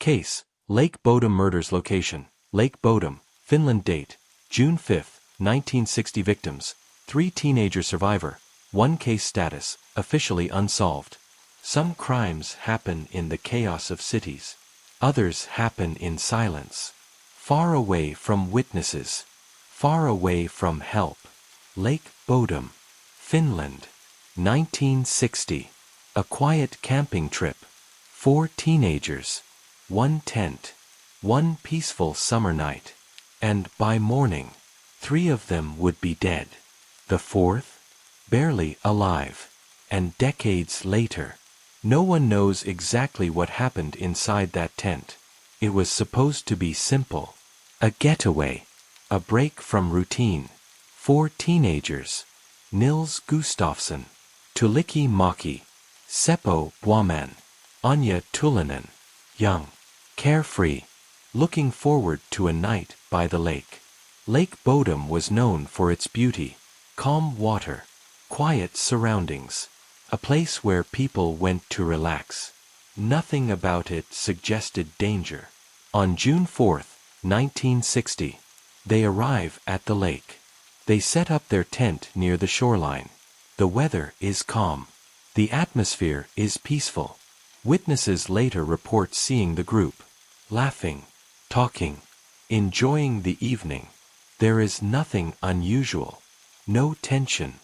Case: Lake Bodom murders. Location: Lake Bodom, Finland. Date: June 5, 1960. Victims: 3 teenager. Survivor: 1. Case status: officially unsolved. Some crimes happen in the chaos of cities. Others happen in silence. Far away from witnesses. Far away from help. Lake Bodom, Finland. 1960. A quiet camping trip. 4 teenagers. 1 tent. 1 peaceful summer night. And by morning, 3 of them would be dead. The 4th? Barely alive. And decades later, no one knows exactly what happened inside that tent. It was supposed to be simple. A getaway. A break from routine. 4 teenagers. Nils Gustafsson. Tulikki Maki. Seppo Bauman. Anya Tullinen. Young. Carefree. Looking forward to a night by the lake. Lake Bodom was known for its beauty. Calm water. Quiet surroundings. A place where people went to relax. Nothing about it suggested danger. On June 4, 1960, they arrive at the lake. They set up their tent near the shoreline. The weather is calm. The atmosphere is peaceful. Witnesses later report seeing the group laughing, talking, enjoying the evening. There is nothing unusual. No tension.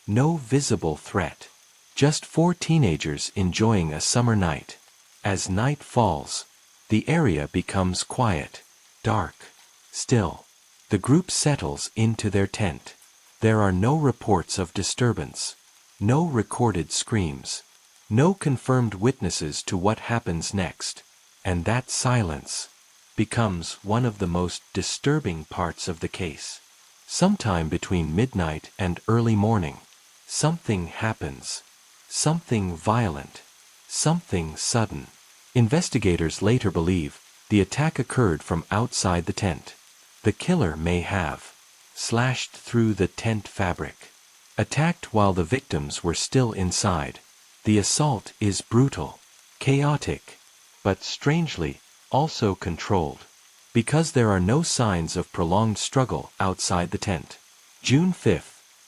No visible threat. Just 4 teenagers enjoying a summer night. As night falls, the area becomes quiet, dark, still. The group settles into their tent. There are no reports of disturbance. No recorded screams. No confirmed witnesses to what happens next. And that silence becomes one of the most disturbing parts of the case. Sometime between midnight and early morning, something happens. Something violent. Something sudden. Investigators later believe the attack occurred from outside the tent. The killer may have slashed through the tent fabric. Attacked while the victims were still inside. The assault is brutal, chaotic, but strangely also controlled. Because there are no signs of prolonged struggle outside the tent. June 5,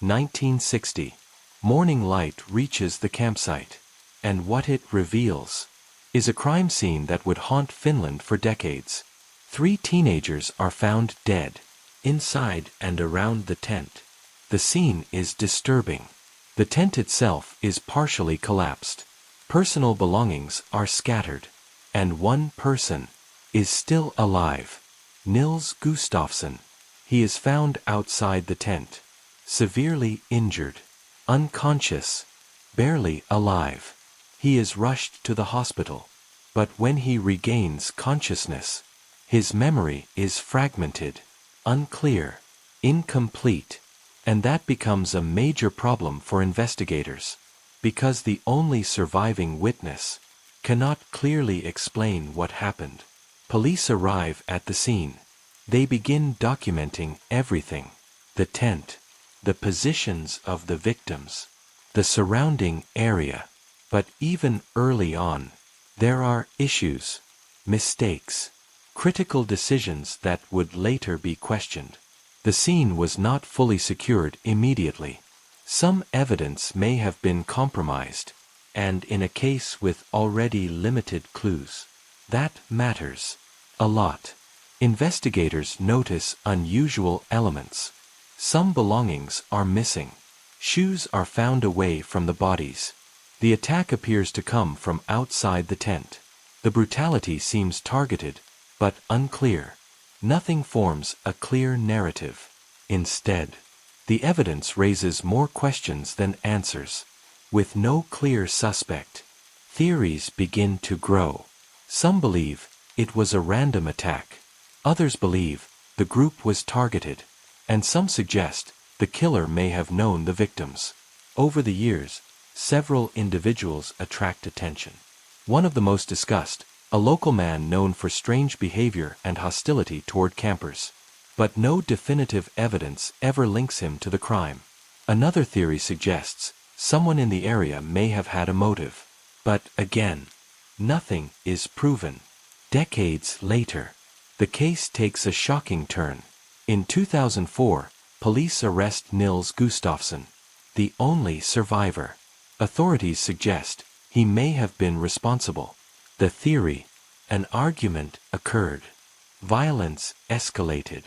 1960. Morning light reaches the campsite. And what it reveals is a crime scene that would haunt Finland for decades. 3 teenagers are found dead, inside and around the tent. The scene is disturbing. The tent itself is partially collapsed. Personal belongings are scattered. And 1 person is still alive. Nils Gustafsson. He is found outside the tent. Severely injured. Unconscious. Barely alive. He is rushed to the hospital. But when he regains consciousness, his memory is fragmented, unclear, incomplete. And that becomes a major problem for investigators. Because the only surviving witness cannot clearly explain what happened. Police arrive at the scene. They begin documenting everything. The tent. The positions of the victims. The surrounding area. But even early on, there are issues, mistakes, critical decisions that would later be questioned. The scene was not fully secured immediately. Some evidence may have been compromised, and in a case with already limited clues, that matters a lot. Investigators notice unusual elements. Some belongings are missing. Shoes are found away from the bodies. The attack appears to come from outside the tent. The brutality seems targeted, but unclear. Nothing forms a clear narrative. Instead, the evidence raises more questions than answers. With no clear suspect, theories begin to grow. Some believe it was a random attack. Others believe the group was targeted. And some suggest the killer may have known the victims. Over the years, several individuals attract attention. One of the most discussed, a local man known for strange behavior and hostility toward campers. But no definitive evidence ever links him to the crime. Another theory suggests someone in the area may have had a motive. But again, nothing is proven. Decades later, the case takes a shocking turn. In 2004, police arrest Nils Gustafsson, the only survivor. Authorities suggest he may have been responsible. The theory: an argument occurred. Violence escalated.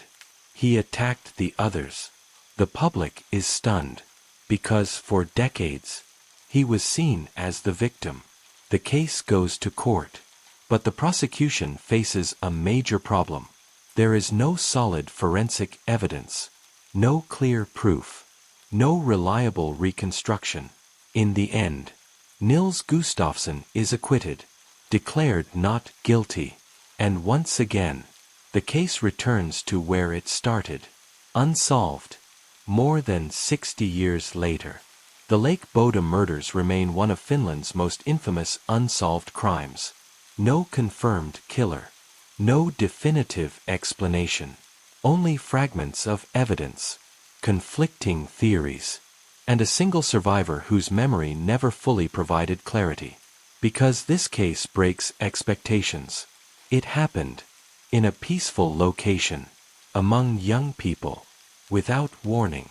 He attacked the others. The public is stunned, because for decades, he was seen as the victim. The case goes to court, but the prosecution faces a major problem. There is no solid forensic evidence, no clear proof, no reliable reconstruction. In the end, Nils Gustafsson is acquitted, declared not guilty, and once again, the case returns to where it started, unsolved. More than 60 years later, the Lake Bodom murders remain one of Finland's most infamous unsolved crimes. No confirmed killer, no definitive explanation, only fragments of evidence, conflicting theories, and a single survivor whose memory never fully provided clarity. Because this case breaks expectations. It happened in a peaceful location, among young people, without warning,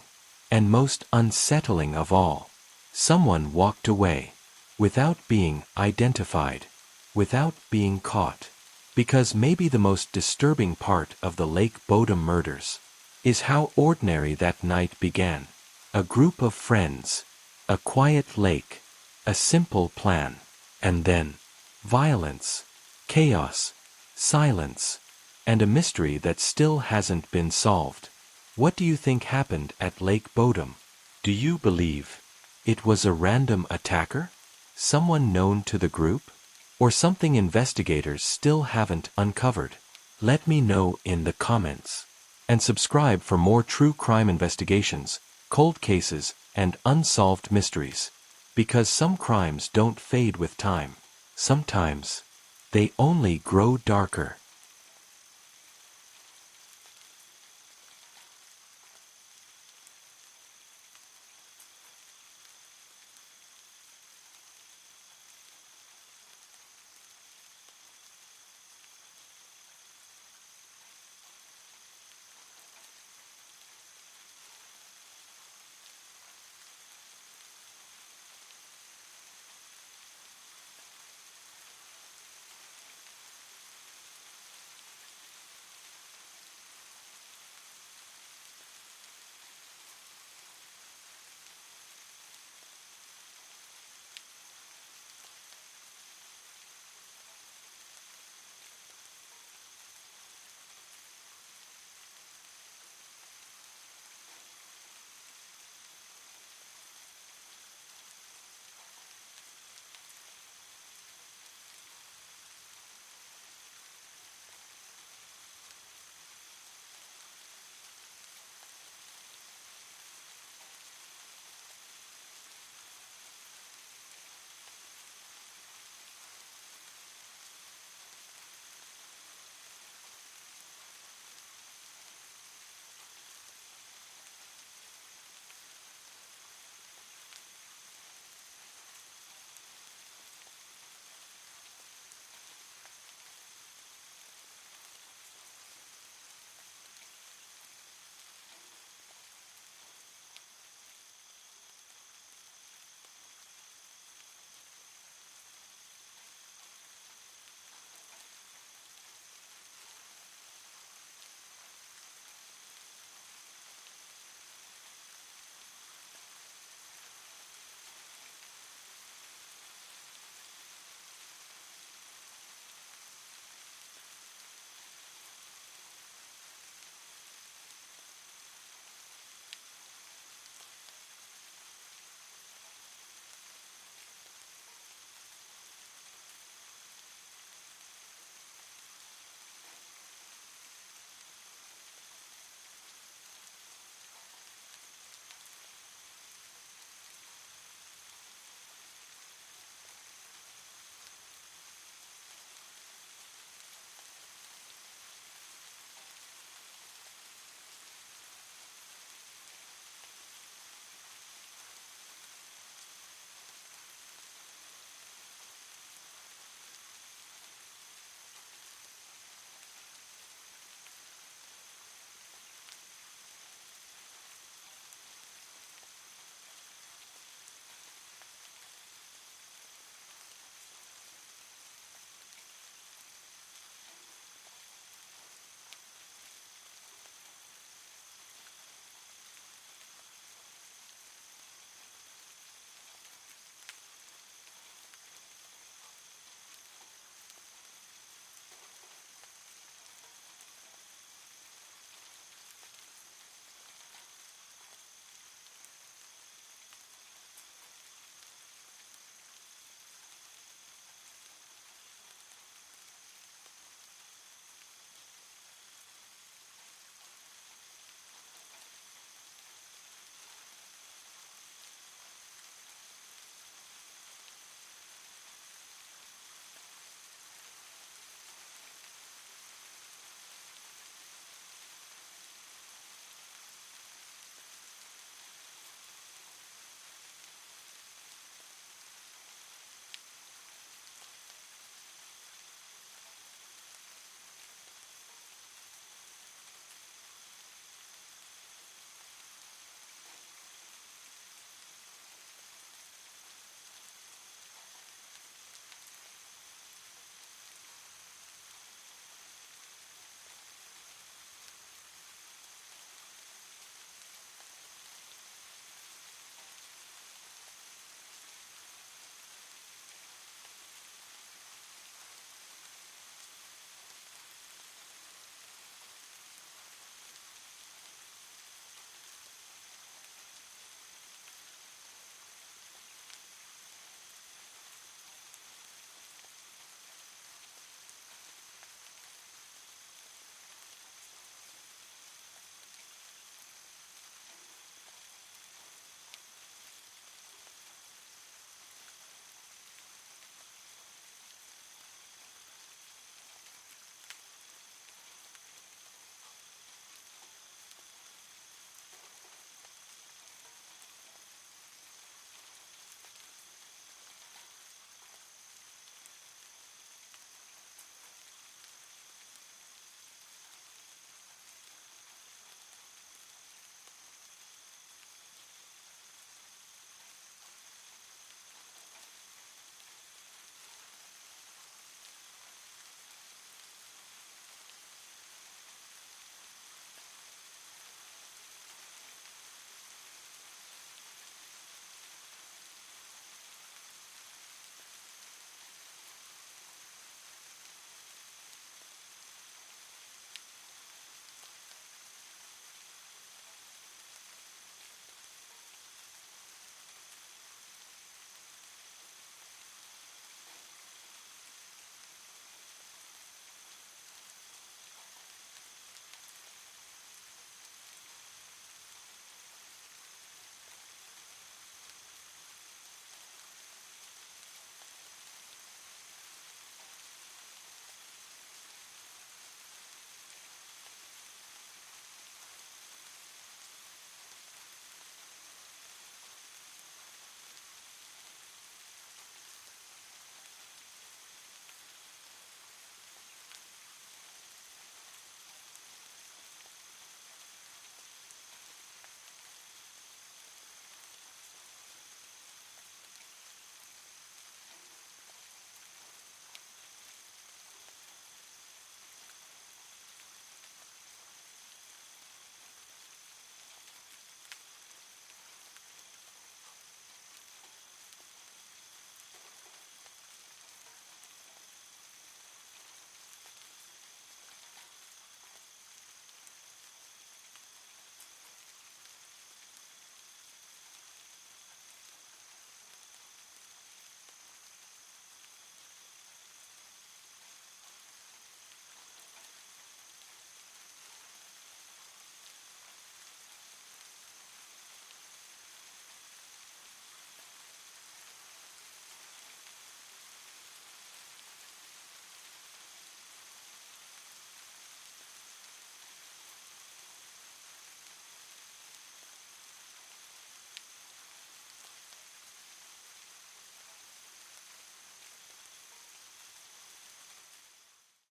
and most unsettling of all, someone walked away, without being identified, without being caught. Because maybe the most disturbing part of the Lake Bodom murders is how ordinary that night began. A group of friends, a quiet lake, a simple plan, and then violence, chaos, silence, and a mystery that still hasn't been solved. What do you think happened at Lake Bodom? Do you believe it was a random attacker? Someone known to the group? Or something investigators still haven't uncovered? Let me know in the comments. And subscribe for more true crime investigations, cold cases, and unsolved mysteries. Because some crimes don't fade with time. Sometimes, they only grow darker.